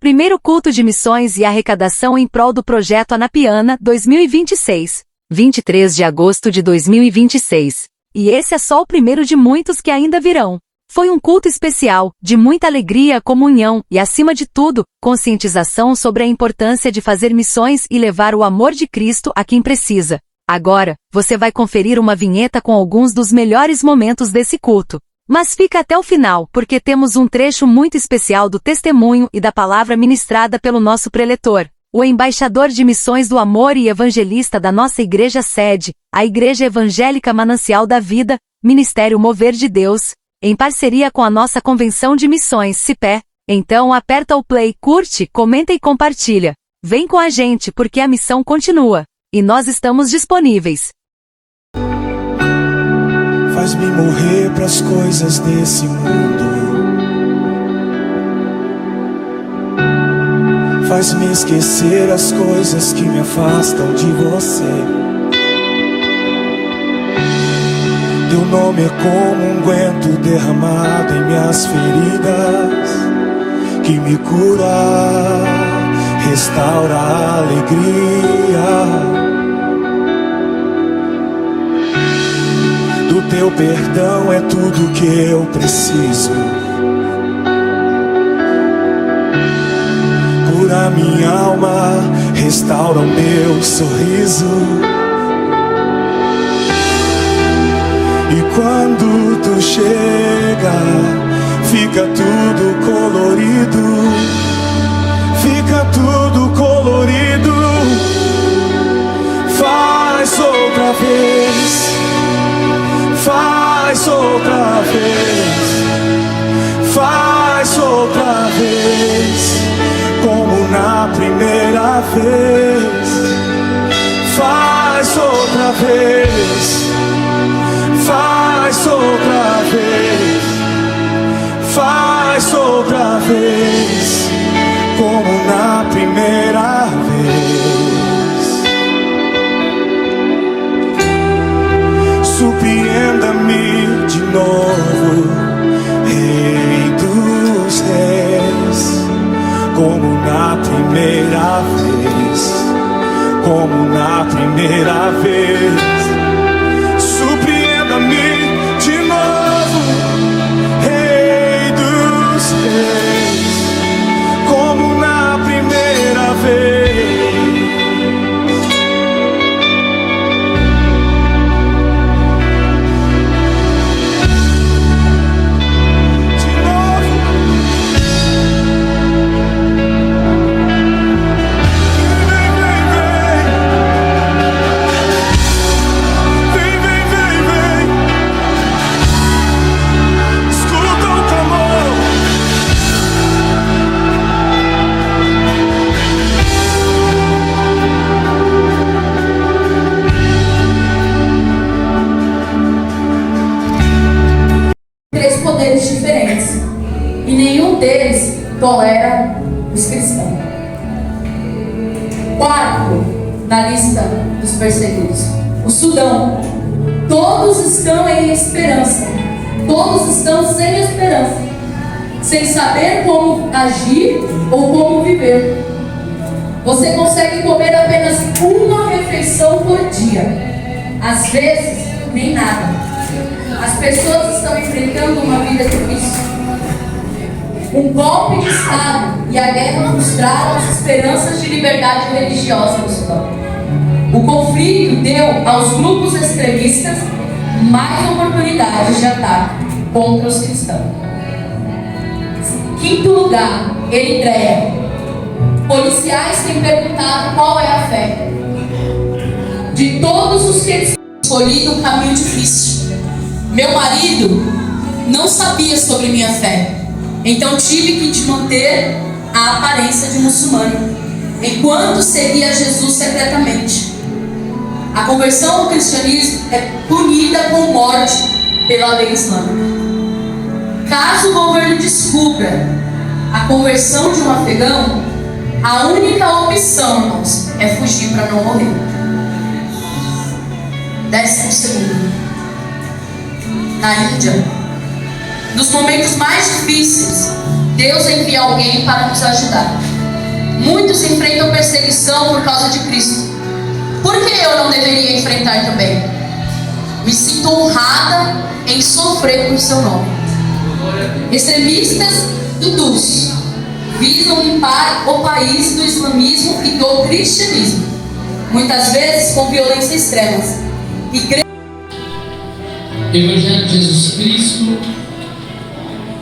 Primeiro culto de missões e arrecadação em prol do Projeto Anapiana 2026, 23 de agosto de 2026. E esse é só o primeiro de muitos que ainda virão. Foi um culto especial, de muita alegria, comunhão e, acima de tudo, conscientização sobre a importância de fazer missões e levar o amor de Cristo a quem precisa. Agora, você vai conferir uma vinheta com alguns dos melhores momentos desse culto. Mas fica até o final, porque temos um trecho muito especial do testemunho e da palavra ministrada pelo nosso preletor, o embaixador de missões do amor e evangelista da nossa igreja sede, a Igreja Evangélica Manancial da Vida, Ministério Mover de Deus, em parceria com a nossa Convenção de Missões CIPE. Então aperta o play, curte, comenta e compartilha. Vem com a gente porque a missão continua. E nós estamos disponíveis. Faz-me morrer pras coisas desse mundo. Faz-me esquecer as coisas que me afastam de você. Teu nome é como um unguento derramado em minhas feridas, que me cura, restaura a alegria. Do teu perdão é tudo que eu preciso. Cura minha alma, restaura o meu sorriso. E quando tu chega, fica tudo colorido. Fica tudo colorido. Faz outra vez. Faz outra vez, faz outra vez, como na primeira vez. Faz outra vez, faz outra vez, faz outra vez, como na primeira vez. Surpreenda-me de novo, Rei dos Reis, como na primeira vez, como na primeira vez. Surpreenda-me de novo, Rei dos Reis, como na primeira vez. Diferentes, e nenhum deles tolera os cristãos. Quarto na lista dos perseguidos, o Sudão. Todos estão em esperança, todos estão sem esperança, sem saber como agir ou como viver. Você consegue comer apenas uma refeição por dia, às vezes nem nada. As pessoas estão enfrentando uma vida difícil. Um golpe de Estado e a guerra frustraram as esperanças de liberdade religiosa no Sudão. O conflito deu aos grupos extremistas mais oportunidades de ataque contra os cristãos. Quinto lugar, Eritreia. Policiais têm perguntado qual é a fé. De todos os que eles escolhido um caminho difícil. Meu marido não sabia sobre minha fé, então tive que manter a aparência de muçulmano, enquanto seguia Jesus secretamente. A conversão ao cristianismo é punida com morte pela lei islâmica. Caso o governo descubra a conversão de um afegão, a única opção, irmãos, é fugir para não morrer. 12º. Na Índia, nos momentos mais difíceis, Deus envia alguém para nos ajudar. muitos enfrentam perseguição por causa de Cristo. Por que eu não deveria enfrentar também? Me sinto honrada em sofrer por seu nome. Extremistas hindus visam limpar o país do islamismo e do cristianismo, muitas vezes com violência extremas. Evangelho de Jesus Cristo,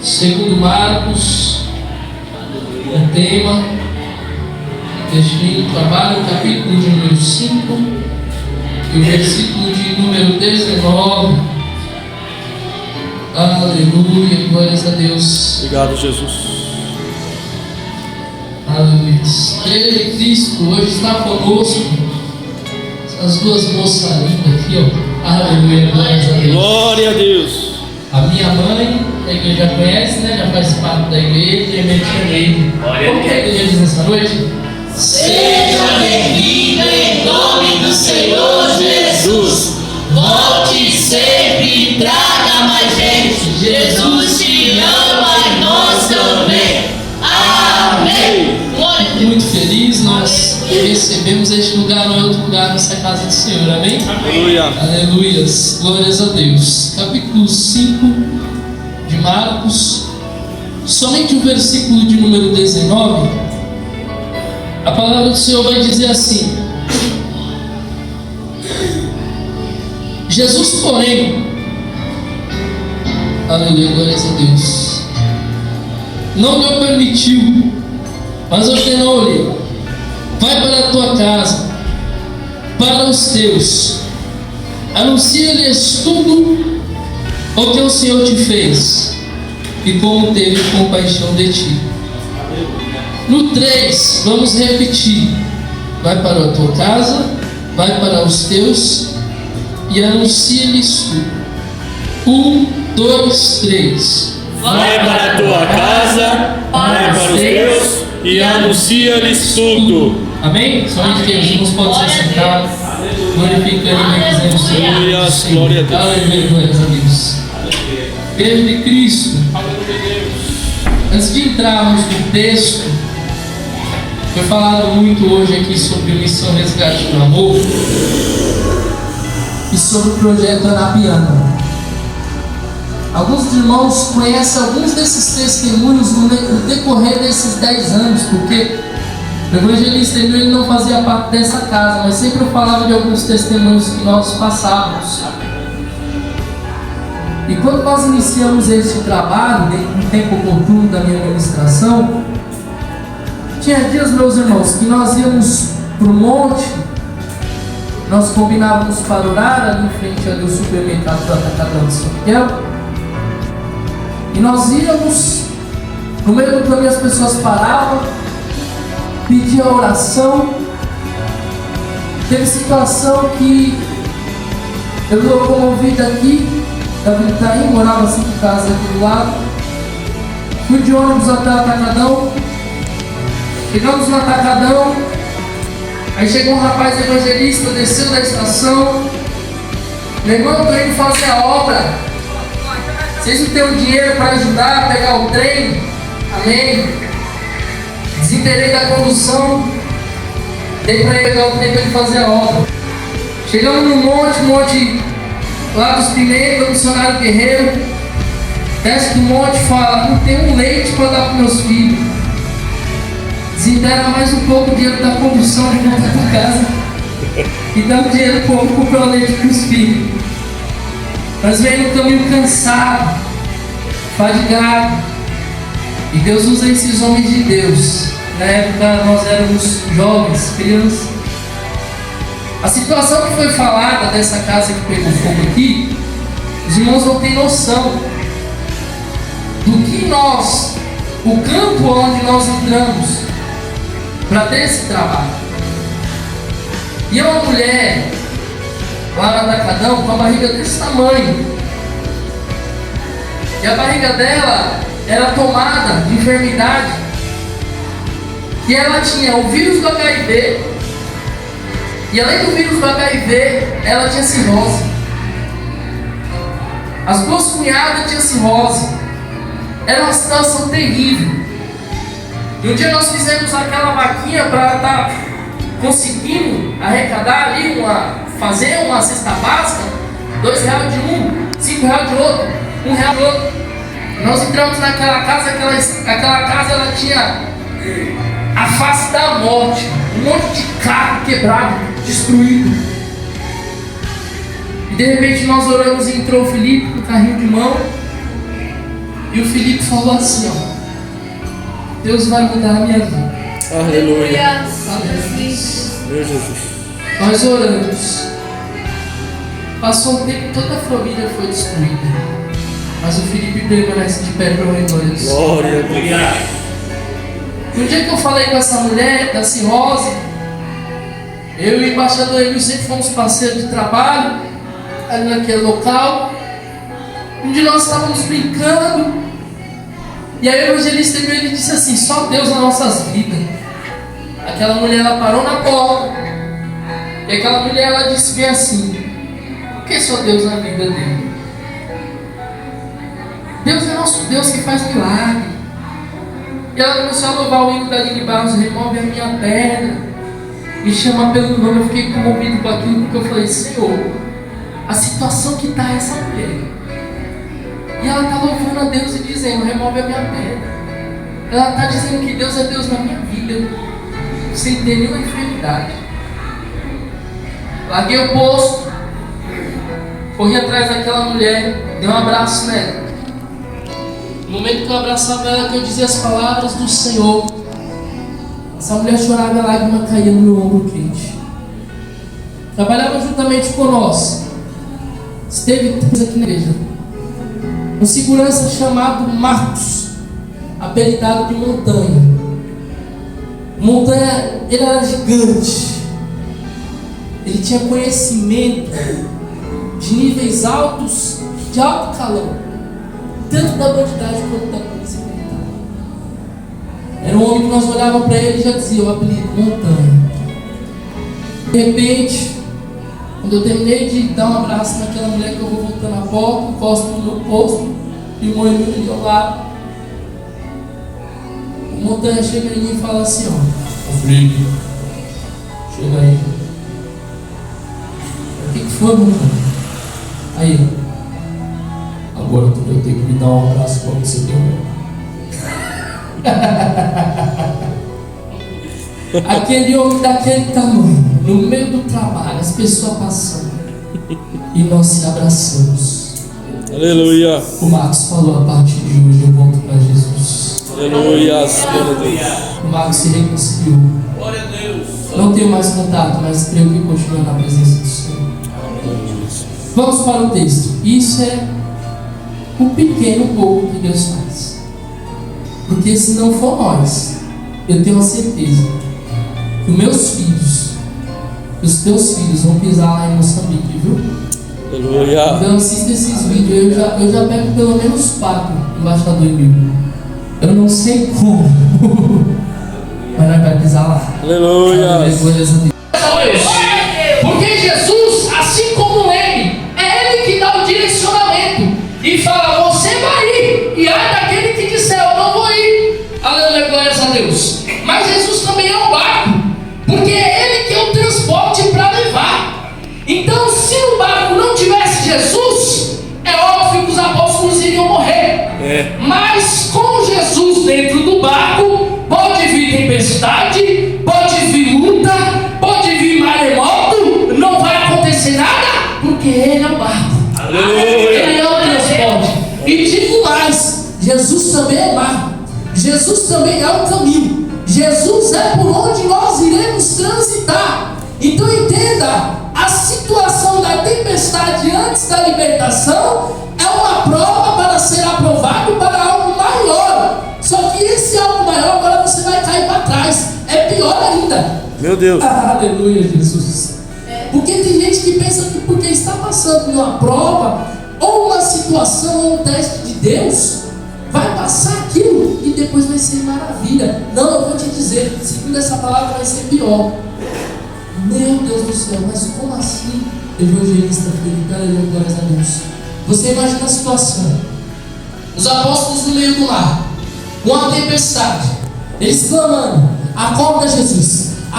segundo Marcos, o tema deste lindo trabalho, o capítulo de número 5 e o versículo de número 19. Aleluia, glórias a Deus. Obrigado, Jesus. Aleluia. Ele de Cristo hoje está conosco. As duas moças lindas aqui, ó. Aleluia, glórias a Deus. Glória a Deus. A minha mãe, a igreja já conhece, né? Já faz parte da igreja, e a minha tia Neide. Como que a igreja diz nessa noite? Seja bem-vindo em nome do Senhor Jesus. Volte sempre e traga mais gente. Jesus te ama e nós também. Amém. Muito feliz, nós recebemos este lugar, não é outro lugar, nessa casa do Senhor, amém? Aleluia. Aleluias, glórias a Deus. Capítulo 5 de Marcos, somente o versículo de número 19, a palavra do Senhor vai dizer assim: Jesus, porém, aleluia, glórias a Deus, não lhe permitiu, mas ordenou-lhe: vai para a tua casa, para os teus, anuncia-lhes tudo o que o Senhor te fez e como teve compaixão de ti. No 3, vamos repetir: vai para a tua casa, vai para os teus e anuncia-lhes tudo. 1, 2, 3. Vai para a tua casa, vai para os teus e anuncia-lhes tudo. Amém? Somente que os irmãos podem se sentar, glorificando e bendizendo o Senhor. Glória a Deus. Aleluia, glórias a Deus. Igreja de Cristo, antes de entrarmos no texto, foi falado muito hoje aqui sobre Missão Resgate do Amor e sobre o projeto Anapiana. Alguns irmãos conhecem alguns desses testemunhos no decorrer desses 10 anos, porque o evangelista ele não fazia parte dessa casa, mas sempre eu falava de alguns testemunhos que nós passávamos. E quando nós iniciamos esse trabalho, no tempo oportuno da minha administração, tinha dias, meus irmãos, que nós íamos para o monte, nós combinávamos para orar ali em frente ao supermercado do Atacadão de São Miguel, e nós íamos, no meio do caminho as pessoas paravam, pediam oração. Teve situação que eu me locomovi daqui, da Vitaim, morava 5 casas aqui do lado, fui de ônibus até o Atacadão, chegamos no Atacadão, aí chegou um rapaz evangelista, desceu da estação, lembrando que eu indo fazer a obra, vocês não têm o dinheiro para ajudar a pegar o trem? Amém? Desinterei da condução, dei para ele pegar o trem para ele fazer a obra. Chegamos no monte lá dos Pimentas, do missionário guerreiro, desce do monte e fala: não tem um leite para dar para meus filhos. Desintera mais um pouco o dinheiro da condução de volta para casa e dá um dinheiro pouco para comprar o leite para os filhos. Nós vemos no caminho cansado, fadigado, e Deus usa esses homens de Deus. Na época nós éramos jovens, crianças. A situação que foi falada dessa casa que pegou fogo aqui, os irmãos não têm noção do que nós, o campo onde nós entramos para ter esse trabalho. E é uma mulher lá no Atacadão com a barriga desse tamanho, e a barriga dela era tomada de enfermidade, e ela tinha o vírus do HIV, e além do vírus do HIV, ela tinha cirrose. As duas cunhadas tinham cirrose. Era uma situação terrível. E um dia nós fizemos aquela vaquinha para estar conseguindo arrecadar ali, fazer uma cesta básica, R$2 de um, R$5 de outro, R$1 de outro. Nós entramos naquela casa, aquela casa ela tinha a face da morte, um monte de carro quebrado, destruído. E de repente nós oramos e entrou o Felipe com o carrinho de mão. E o Felipe falou assim, ó: Deus vai mudar a minha vida. Aleluia. Meu Jesus. Nós oramos. Passou um tempo, toda a família foi destruída. Mas o Felipe permanece de pé para o reino de Deus. Glória a Deus. No dia que eu falei com essa mulher, da Cirrose, eu e o embaixador Emil sempre fomos parceiros de trabalho ali naquele local. Um dia nós estávamos brincando. E aí o evangelista Emil, ele disse assim: só Deus nas nossas vidas. Aquela mulher, ela parou na porta. E aquela mulher, ela disse bem assim: por que só Deus na vida dele? Deus é nosso Deus que faz milagre. E ela começou a louvar o hino da Aline Barros: remove a minha pedra, me chama pelo nome. Eu fiquei comovido com aquilo, porque eu falei: Senhor, a situação que está essa mulher, e ela está louvando a Deus e dizendo: remove a minha pedra. Ela está dizendo que Deus é Deus na minha vida, sem ter nenhuma enfermidade. Larguei o posto, corri atrás daquela mulher, dei um abraço nela. No momento que eu abraçava ela, que eu dizia as palavras do Senhor, essa mulher chorava e a lágrima caía no meu ombro quente. Trabalhava juntamente com nós. Esteve aqui na igreja um segurança chamado Marcos, apelidado de Montanha. Montanha, ele era gigante. Ele tinha conhecimento de níveis altos, de alto calão, tanto da bandidagem quanto da polícia militar. Era um homem que nós olhávamos para ele e já dizia o apelido Montanha. De repente, quando eu terminei de dar um abraço naquela mulher, que eu vou voltando à porta, encosto no meu posto, e o irmão ali ao lado, o Montanha chega em mim e fala assim: ó, Felipe, chega aí. O que foi, Montanha? Aí, agora eu tenho que me dar um abraço para você ter aquele homem daquele tamanho, no meio do trabalho, as pessoas passando, e nós se abraçamos. Aleluia. O Marcos falou: a partir de hoje eu volto para Jesus. Aleluia. Glória a Deus. O Marcos se reconciliou. Glória a Deus. Não tenho mais contato, mas creio que continua na presença do Senhor. Vamos para o texto. Isso é o pequeno pouco que Deus faz. Porque se não for nós, eu tenho a certeza que os meus filhos, os teus filhos vão pisar lá em Moçambique, viu? Aleluia. Então assista esses vídeos. Eu já pego pelo menos 4 embaixador Emil. Eu não sei como, mas nós vamos pisar lá. Aleluia. Porque Jesus, assim como ele, é ele que dá o direcionamento e fala: você vai ir, e ai daquele que disser: eu não vou ir. Aleluia, glórias a Deus. Mas Jesus também é o barco, porque é ele que é o transporte para levar. Então, se no barco não tivesse Jesus, é óbvio que os apóstolos iriam morrer. Mas com Jesus dentro do barco, pode vir tempestade, pode vir luta, pode vir maremoto, não vai acontecer nada, porque ele é o barco. Ele é o transporte. E digo mais: Jesus também é o barco, Jesus também é o caminho, Jesus é por onde nós iremos transitar. Então entenda, a situação da tempestade antes da libertação é uma prova para ser aprovado para algo maior. Só que esse algo maior, agora você vai cair para trás. É pior ainda. Meu Deus. Aleluia, Jesus. Porque tem gente que pensa que porque está passando uma prova, ou uma situação, ou um teste de Deus, vai passar aquilo e depois vai ser maravilha. Não, eu vou te dizer, segundo essa palavra, vai ser pior. Meu Deus do céu, mas como assim, evangelista Felipe? Aleluia, glórias a Deus. Você imagina a situação: os apóstolos no meio do mar, com a tempestade, eles clamando: acorda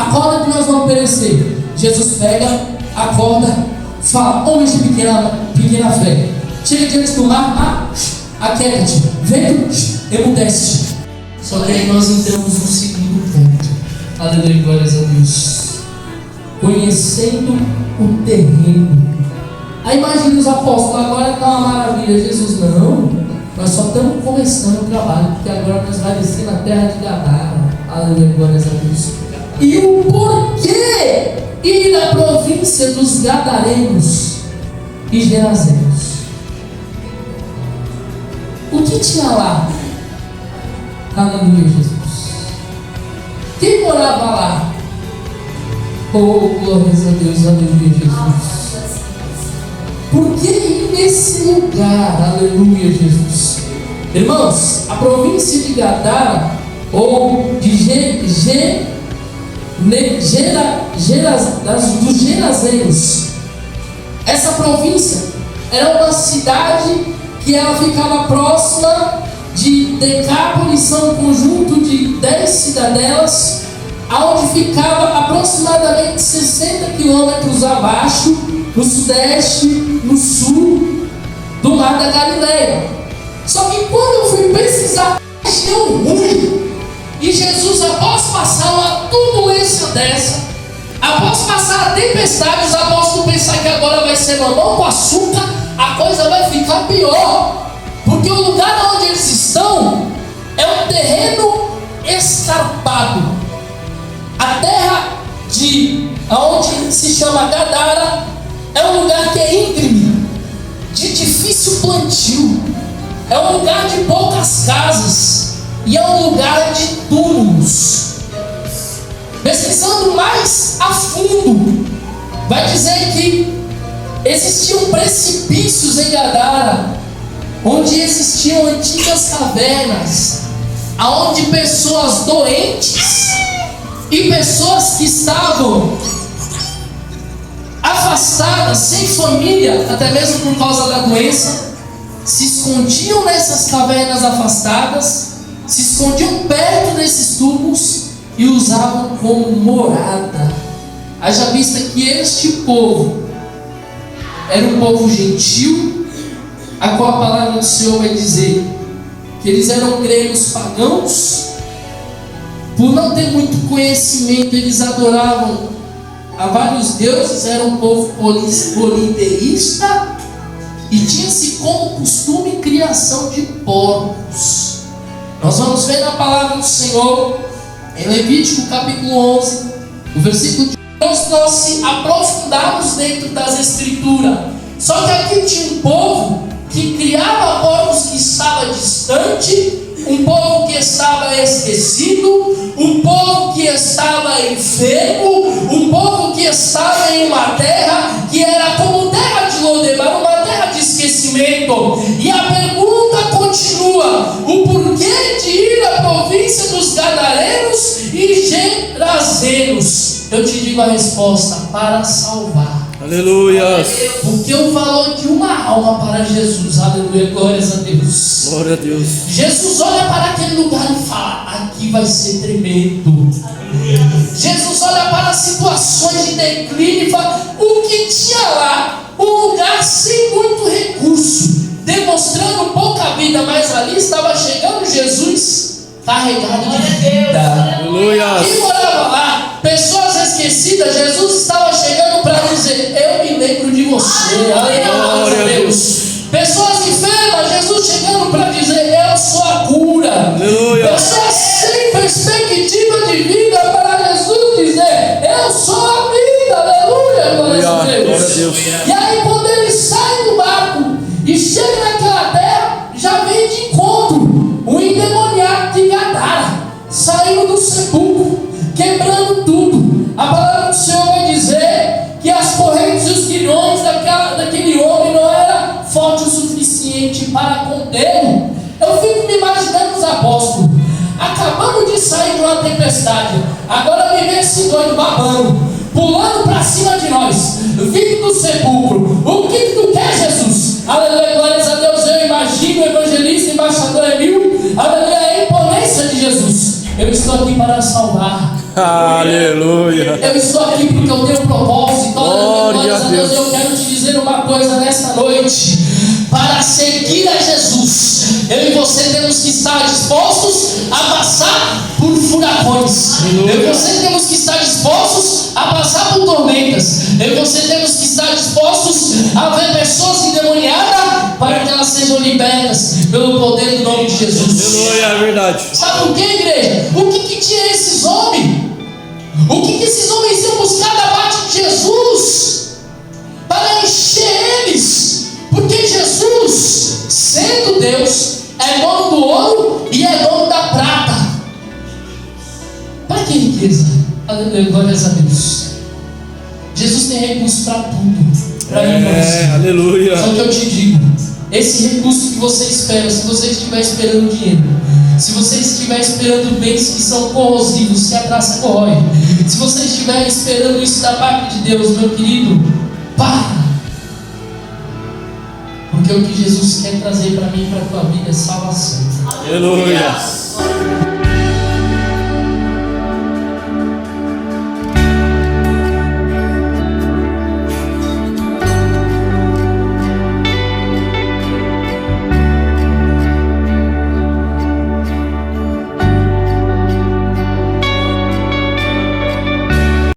acorda que nós vamos perecer. Jesus pega, acorda, fala: homens de pequena fé, chega diante do mar, aquieta-te, vento, emudece. Só que aí nós entramos no segundo ponto. Aleluia, glórias a Deus. Conhecendo o terreno. Aí imagina os apóstolos: agora está uma maravilha. Jesus: não, nós só estamos começando o trabalho, porque agora nós vamos descer na terra de Gadara. Aleluia, glórias a Deus. E o porquê ir à província dos Gadarenos e Gerazenos? O que tinha lá? Aleluia, Jesus. Quem morava lá? Oh, glórias a Deus, aleluia, Jesus. Por que ir nesse lugar? Aleluia, Jesus. Irmãos, a província de Gadara, ou de dos Gerazenos, essa província era uma cidade que ela ficava próxima de Decápolis, são um conjunto de 10 cidadelas, onde ficava aproximadamente 60 quilômetros abaixo, no sudeste, no sul do Mar da Galileia. Só que quando eu fui pesquisar, deu ruim. E Jesus, após passar uma turbulência dessa, após passar a tempestade, os apóstolos pensaram que agora vai ser mamão com açúcar, a coisa vai ficar pior. Porque o lugar onde eles estão é um terreno escarpado. A terra onde se chama Gadara é um lugar que é íngreme, de difícil plantio, é um lugar de poucas casas e é um lugar de túmulos. Pesquisando mais a fundo, vai dizer que existiam precipícios em Gadara, onde existiam antigas cavernas, aonde pessoas doentes e pessoas que estavam afastadas, sem família, até mesmo por causa da doença, se escondiam nessas cavernas afastadas, se escondiam perto desses túmulos e usavam como morada. Haja vista que este povo era um povo gentil, a qual a palavra do Senhor vai dizer que eles eram gregos pagãos. Por não ter muito conhecimento, eles adoravam a vários deuses, era um povo politeísta e tinha-se como costume criação de porcos. Nós vamos ver na palavra do Senhor, em Levítico capítulo 11, o versículo de 11, nós se aprofundamos dentro das Escrituras. Só que aqui tinha um povo que criava porcos que estava distante, um povo que estava esquecido, um povo que estava enfermo, um povo que estava em uma terra que era como terra de Lodebar, uma terra de esquecimento. E a pergunta continua: o porquê de ir à província dos Gadarenos e Gerazenos? Eu te digo a resposta: para salvar. Aleluia. Porque o valor de uma alma para Jesus. Aleluia, glórias a Deus. Glória a Deus. Jesus olha para aquele lugar e fala: aqui vai ser tremendo. Jesus olha para as situações de declínio e fala: o que tinha lá? Um lugar sem muito recurso, demonstrando pouca vida, mas ali estava chegando Jesus carregado de vida. Aleluia. Quem morava lá? Pessoas esquecidas. Jesus estava chegando para dizer: eu me lembro de você. Aleluia, Deus. Pessoas enfermas, Jesus chegando para dizer: eu sou a cura. Aleluia. Pessoas sem perspectiva de vida, para Jesus dizer: eu sou a vida. Aleluia, glória a Deus. E aí quando ele sai do barco e chega naquela terra, já vem de encontro o endemoniado de Gadara, saindo do sepulcro, quebrando tudo. A palavra do Senhor vai dizer que as correntes e os grilhões daquele homem não era forte o suficiente para contê-lo. Eu fico me imaginando os apóstolos, acabamos de sair de uma tempestade, agora me vê esse doido babando, pulando para cima de nós, vindo do sepulcro. O que tu quer, Jesus? Aleluia, glórias a Deus. Eu imagino o evangelista, embaixador Emil, aleluia, a imponência de Jesus. Eu estou aqui para salvar. Aleluia. Eu estou aqui porque eu tenho um propósito. Glória a Deus. Eu quero te dizer uma coisa nessa noite. Para seguir a Jesus, eu e você temos que estar dispostos a passar por furacões. Eu e você temos que estar dispostos a passar por tormentas. Eu e você temos que estar dispostos a ver pessoas endemoniadas para que elas sejam libertas pelo poder do nome de Jesus. Aleluia, é verdade. Sabe por quê, igreja? O que tinha esses homens? O que esses homens iam buscar da parte de Jesus? Para encher eles. Porque Jesus, sendo Deus, é dono do ouro e é dono da prata. Para que riqueza? Glória a Deus. Jesus tem recurso para tudo. Para nós. Aleluia. Só que eu te digo, esse recurso que você espera, se você estiver esperando dinheiro, se você estiver esperando bens que são corrosivos, que a traça corrói, se você estiver esperando isso da parte de Deus, meu querido, para. Porque o que Jesus quer trazer para mim e para a tua vida é salvação. Aleluia.